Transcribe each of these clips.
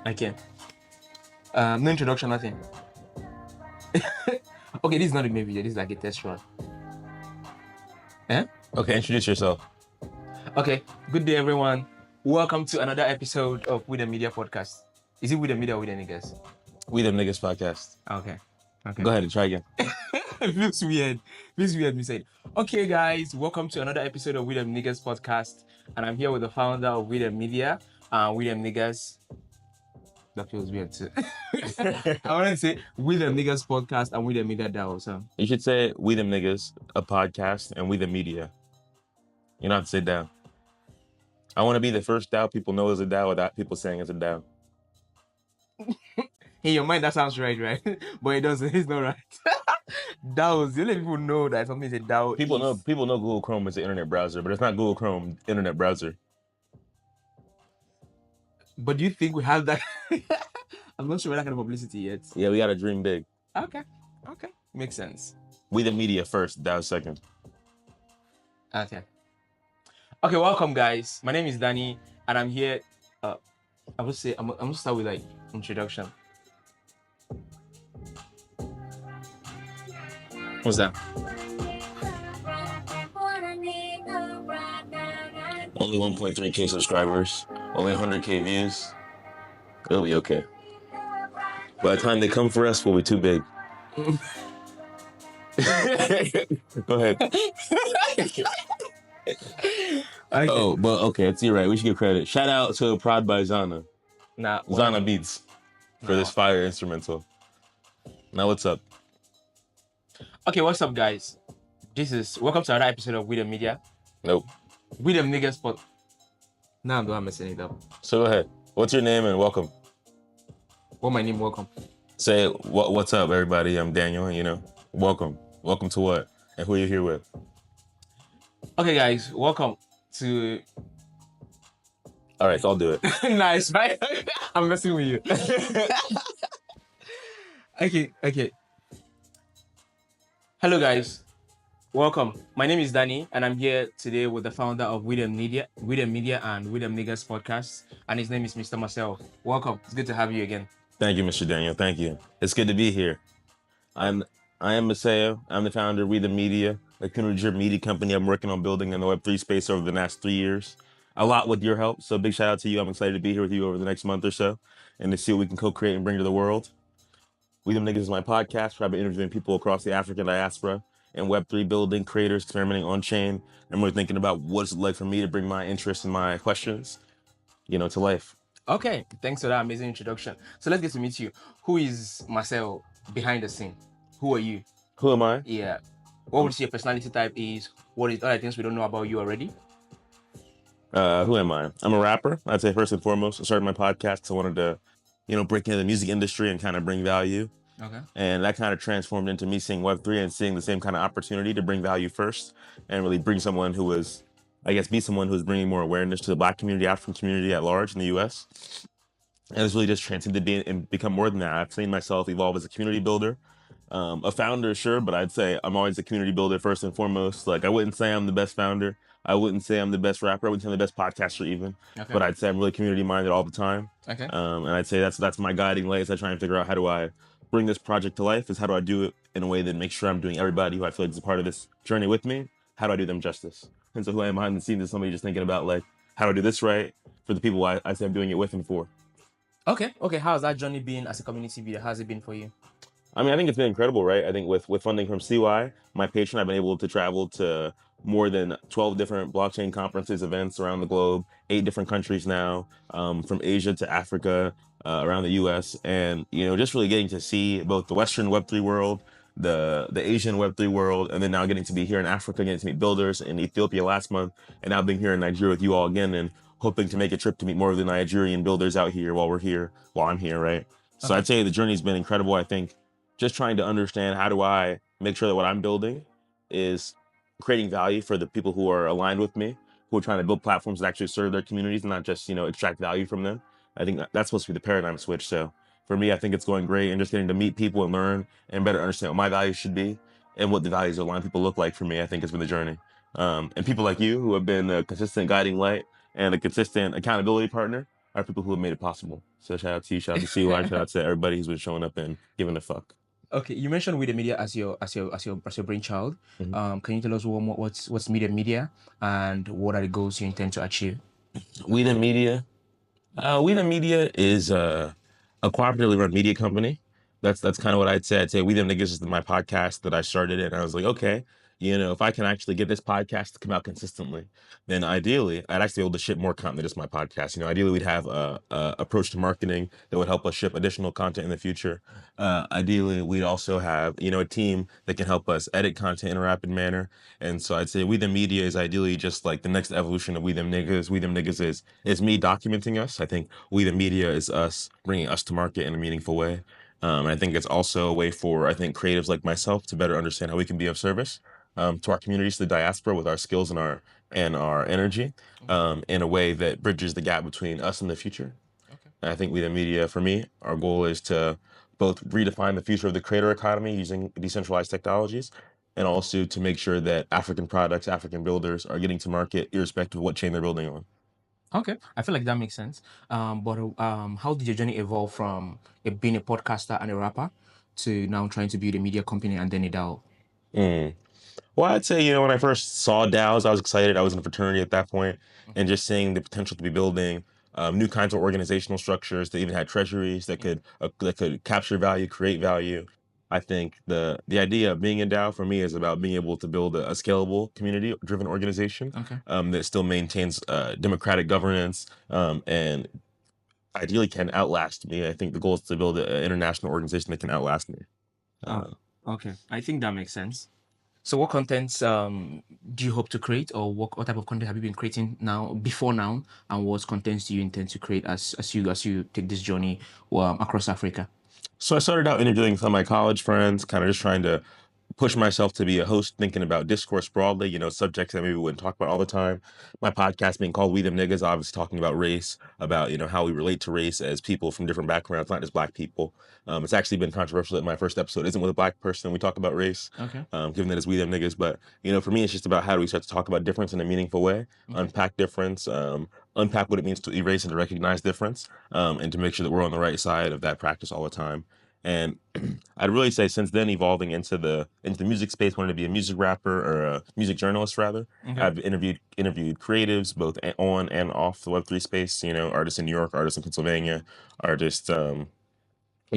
Okay. No introduction, nothing. Okay, this is not a main video. This is like a test run. Eh? Okay, introduce yourself. Okay. Good day, everyone. Welcome to another episode of With the Media podcast. Is it With the Media or With the Niggas? We Them Niggas podcast. Okay. Go ahead and try again. It feels weird. Feels weird, me saying. Okay, guys. Welcome to another episode of With the Niggas podcast. And I'm here with the founder of With the Media, With the Niggas. That feels weird too. I want to say With the Niggas podcast and With the Media that also. You should say We Them Niggas, a podcast, and We The Media. You don't have to say DAO. I want to be the first DAO people know is a DAO without people saying it's a DAO. In your mind, that sounds right? But it doesn't. It's not right. DAOs. The only people know that something is a DAO. People know Google Chrome is an internet browser, but it's not Google Chrome internet browser. But do you think we have that? I'm not sure about that kind of publicity yet. Yeah, we got to dream big. Okay. Makes sense. We The Media first, DAO second. Okay, welcome, guys. My name is Danny, and I'm here. I would say I'm gonna start with like introduction. What's that? Only 1.3K subscribers, only 100K views. It'll be okay. By the time they come for us, we'll be too big. Go ahead. Okay. Oh, but okay, it's you're right. We should give credit. Shout out to Prod by Zana. Nah, Zana Beats for this fire instrumental. Now what's up? Okay, what's up, guys? Welcome to another episode of With the Media. Nope. With them niggas, but now I'm not messing it up. So go ahead. What's your name and welcome? What my name? Welcome. Say what's up, everybody? I'm Daniel. You know, welcome. Welcome to what? And who are you here with? Okay, guys, welcome to. All right, so I'll do it. Nice, right? I'm messing with you. Okay. Hello, guys. Welcome. My name is Danny, and I'm here today with the founder of With the Media, and With Them Niggas podcast, and his name is Mr. Maceo. Welcome. It's good to have you again. Thank you, Mr. Daniel. Thank you. It's good to be here. I am Maceo. I'm the founder of We The Media, a community media company I'm working on building in the Web3 space over the last 3 years. A lot with your help, so big shout out to you. I'm excited to be here with you over the next month or so and to see what we can co-create and bring to the world. We Them Niggas is my podcast where I've been interviewing people across the African diaspora and Web3 building, creators, experimenting on-chain. I'm really thinking about what it's like for me to bring my interests and my questions, to life. Okay, thanks for that amazing introduction. So let's get to meet you. Who is Marcel behind the scene? Who are you? Who am I? Yeah. What would you say your personality type is? What is other things we don't know about you already? Who am I? I'm a rapper. I'd say first and foremost, I started my podcast because I wanted to, break into the music industry and kind of bring value. Okay. And that kind of transformed into me seeing Web3 and seeing the same kind of opportunity to bring value first and really bring someone who was, be someone who's bringing more awareness to the Black community, African community at large in the US. And it's really just transcended and become more than that. I've seen myself evolve as a community builder, a founder, sure, but I'd say I'm always a community builder first and foremost. Like, I wouldn't say I'm the best founder. I wouldn't say I'm the best rapper. I wouldn't say I'm the best podcaster even. Okay. But I'd say I'm really community minded all the time. Okay. And I'd say that's my guiding light as I try and figure out how do I bring this project to life is how do I do it in a way that makes sure I'm doing everybody who I feel like is a part of this journey with me, how do I do them justice? And so who I am behind the scenes is somebody just thinking about like, how do I do this right for the people I say I'm doing it with and for. Okay. How's that journey been as a community builder? How's it been for you? I mean, I think it's been incredible, right? I think with funding from CY, my patron, I've been able to travel to more than 12 different blockchain conferences, events around the globe, 8 different countries now, from Asia to Africa, around the US. And, just really getting to see both the Western Web3 world, the Asian Web3 world, and then now getting to be here in Africa, getting to meet builders in Ethiopia last month, and now being here in Nigeria with you all again and hoping to make a trip to meet more of the Nigerian builders out here while I'm here, right? So Okay. I'd say the journey's been incredible. I think just trying to understand how do I make sure that what I'm building is creating value for the people who are aligned with me, who are trying to build platforms that actually serve their communities and not just, extract value from them. I think that's supposed to be the paradigm switch. So for me, I think it's going great and just getting to meet people and learn and better understand what my values should be and what the values of aligned people look like for me, I think has been the journey. And people like you who have been a consistent guiding light and a consistent accountability partner are people who have made it possible. So shout out to you, shout out to CY, shout out to everybody who's been showing up and giving a fuck. Okay, you mentioned With the Media as your brainchild. Mhm. Can you tell us what's Media and what are the goals you intend to achieve? We the Media. We the Media is a cooperatively run media company. That's kind of what I'd say. I'd say We the Niggas is my podcast that I started it, and I was like, okay, if I can actually get this podcast to come out consistently, then ideally I'd actually be able to ship more content than just my podcast. Ideally we'd have a approach to marketing that would help us ship additional content in the future. Ideally we'd also have a team that can help us edit content in a rapid manner. And so I'd say We the Media is ideally just like the next evolution of We Them Niggas. We Them Niggas is me documenting us. I think We the Media is us bringing us to market in a meaningful way. I think it's also a way for, I think, creatives like myself to better understand how we can be of service to our communities, the diaspora, with our skills and our energy, Okay. in a way that bridges the gap between us and the future. Okay. And I think We the Media, for me, our goal is to both redefine the future of the creator economy using decentralized technologies, and also to make sure that African products, African builders are getting to market irrespective of what chain they're building on. Okay, I feel like that makes sense. But how did your journey evolve from being a podcaster and a rapper to now trying to build a media company and then a DAO? Mm. Well, I'd say, when I first saw DAOs, I was excited. I was in a fraternity at that point, and Okay. just seeing the potential to be building new kinds of organizational structures that even had treasuries that could capture value, create value. I think the idea of being a DAO for me is about being able to build a scalable community-driven organization Okay. that still maintains democratic governance, and ideally can outlast me. I think the goal is to build an international organization that can outlast me. Oh, Uh, okay. I think that makes sense. So what contents do you hope to create, or what type of content have you been creating before now, and what contents do you intend to create as you take this journey across Africa? So I started out interviewing some of my college friends, kind of just trying to push myself to be a host, thinking about discourse broadly, subjects that maybe we wouldn't talk about all the time. My podcast being called We Them Niggas, obviously talking about race, about, how we relate to race as people from different backgrounds, not just black people. It's actually been controversial that my first episode isn't with a black person. We talk about race, Okay. given that it's We Them Niggas. But, for me, it's just about how do we start to talk about difference in a meaningful way, Okay. unpack difference, unpack what it means to erase and to recognize difference, and to make sure that we're on the right side of that practice all the time. And I'd really say since then evolving into the music space, wanting to be a music rapper or a music journalist rather. Okay. I've interviewed creatives both on and off the Web3 space, artists in New York, artists in Pennsylvania, artists in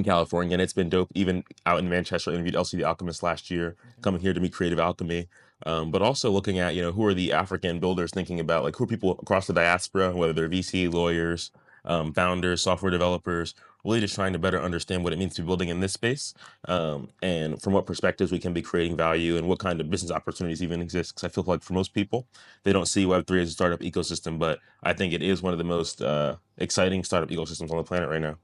California, and it's been dope. Even out in Manchester, I interviewed LC the Alchemist last year, coming here to meet Creative Alchemy. But also looking at, who are the African builders thinking about, like, who are people across the diaspora, whether they're VC, lawyers, founders, software developers, really just trying to better understand what it means to be building in this space, and from what perspectives we can be creating value and what kind of business opportunities even exist. Because I feel like for most people, they don't see Web3 as a startup ecosystem, but I think it is one of the most exciting startup ecosystems on the planet right now.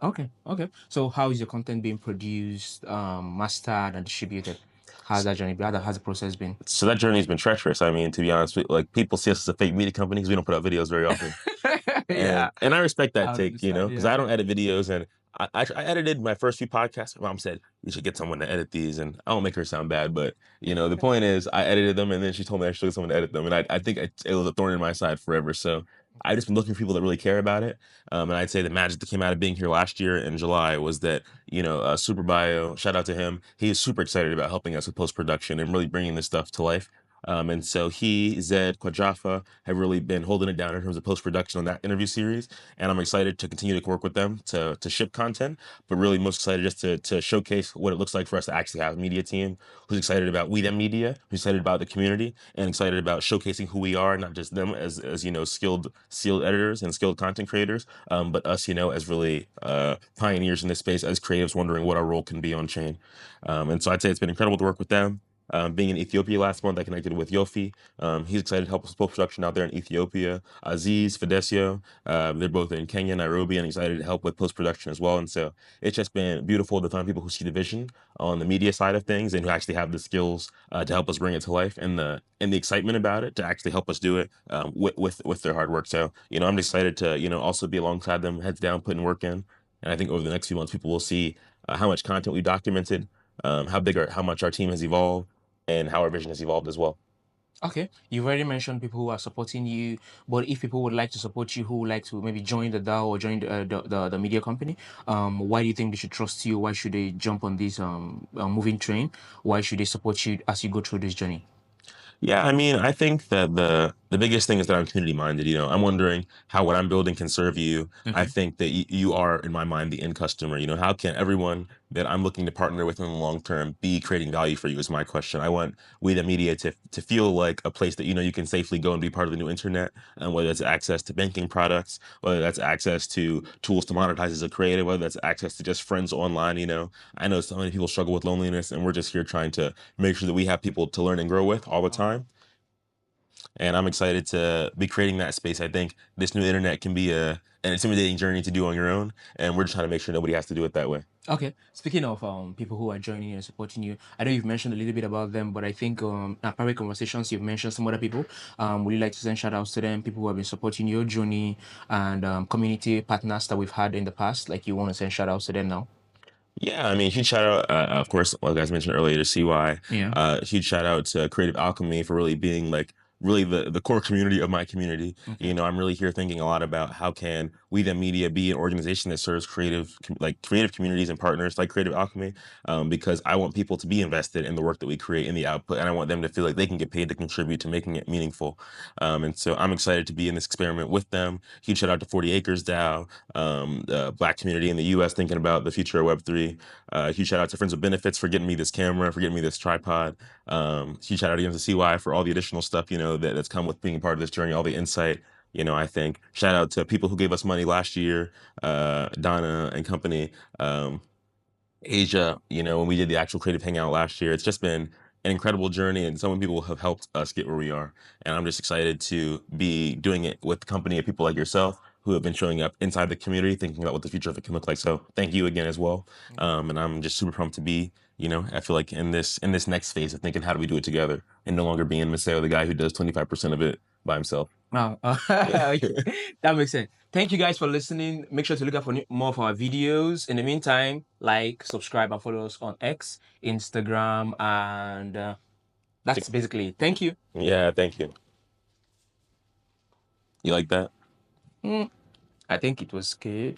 Okay. Okay. So how is your content being produced, mastered, and distributed? How's that journey been? How's the process been? So that journey has been treacherous. I mean, to be honest, like people see us as a fake media company because we don't put out videos very often, Yeah, and I respect I that take, understand. because Yeah. I don't edit videos, and I edited my first few podcasts. My mom said you should get someone to edit these, and I don't make her sound bad, but the point is I edited them, and then she told me I should get someone to edit them, and I think it was a thorn in my side forever. So I've just been looking for people that really care about it, and I'd say the magic that came out of being here last year in July was that Super Bio, shout out to him, he is super excited about helping us with post production and really bringing this stuff to life. And so he, Zed, Kwajafa have really been holding it down in terms of post production on that interview series, and I'm excited to continue to work with them to ship content, but really most excited just to showcase what it looks like for us to actually have a media team who's excited about We Them Media, who's excited about the community, and excited about showcasing who we are, not just them as skilled editors and skilled content creators, but us as really pioneers in this space as creatives wondering what our role can be on chain. And so I'd say it's been incredible to work with them. Being in Ethiopia last month, I connected with Yofi. He's excited to help us post production out there in Ethiopia. Aziz, Fedesio, they're both in Kenya, Nairobi, and excited to help with post production as well. And so it's just been beautiful to find people who see the vision on the media side of things and who actually have the skills to help us bring it to life, and the excitement about it to actually help us do it with their hard work. So I'm excited to also be alongside them, heads down, putting work in. And I think over the next few months, people will see how much content we documented, how much our team has evolved, and how our vision has evolved as well. Okay, you've already mentioned people who are supporting you, but if people would like to support you, who would like to maybe join the DAO or join the media company, why do you think they should trust you? Why should they jump on this moving train? Why should they support you as you go through this journey? Yeah, I mean, I think that the biggest thing is that I'm community minded. I'm wondering how what I'm building can serve you. I Okay. think that you are, in my mind, the end customer. How can everyone that I'm looking to partner with in the long term be creating value for you? Is my question. I want we the media to feel like a place that you can safely go and be part of the new internet, and whether that's access to banking products, whether that's access to tools to monetize as a creative, whether that's access to just friends online. I know so many people struggle with loneliness, and we're just here trying to make sure that we have people to learn and grow with all the time. And I'm excited to be creating that space. I think this new internet can be an intimidating journey to do on your own, and we're just trying to make sure nobody has to do it that way. Okay. Speaking of people who are joining and supporting you, I know you've mentioned a little bit about them, but I think in our private conversations you've mentioned some other people. Would you like to send shout outs to them, people who have been supporting your journey and community partners that we've had in the past? Like you want to send shout outs to them now? Yeah, I mean, huge shout out, of course, like I mentioned earlier, to CY. Yeah. Huge shout out to Creative Alchemy for really being like really the core community of my community. Okay. I'm really here thinking a lot about how can we the media be an organization that serves creative communities and partners like Creative Alchemy, because I want people to be invested in the work that we create in the output, and I want them to feel like they can get paid to contribute to making it meaningful. And so I'm excited to be in this experiment with them. Huge shout out to 40 Acres DAO, the Black community in the U.S. thinking about the future of Web3. Huge shout out to Friends with Benefits for getting me this camera, for getting me this tripod. Huge shout out again to CY for all the additional stuff, that's come with being a part of this journey, all the insight. I think shout out to people who gave us money last year, Donna and company. Asia, when we did the actual creative hangout last year. It's just been an incredible journey, and so many people have helped us get where we are. And I'm just excited to be doing it with the company of people like yourself who have been showing up inside the community, thinking about what the future of it can look like. So thank you again as well. And I'm just super pumped to be, I feel like in this next phase of thinking how do we do it together and no longer being Maceo, the guy who does 25% of it by himself. Wow. Okay. That makes sense. Thank you guys for listening. Make sure to look out for more of our videos. In the meantime, like, subscribe, and follow us on X, Instagram, and that's basically it. Thank you. Yeah, thank you. You like that? Mm, I think it was good.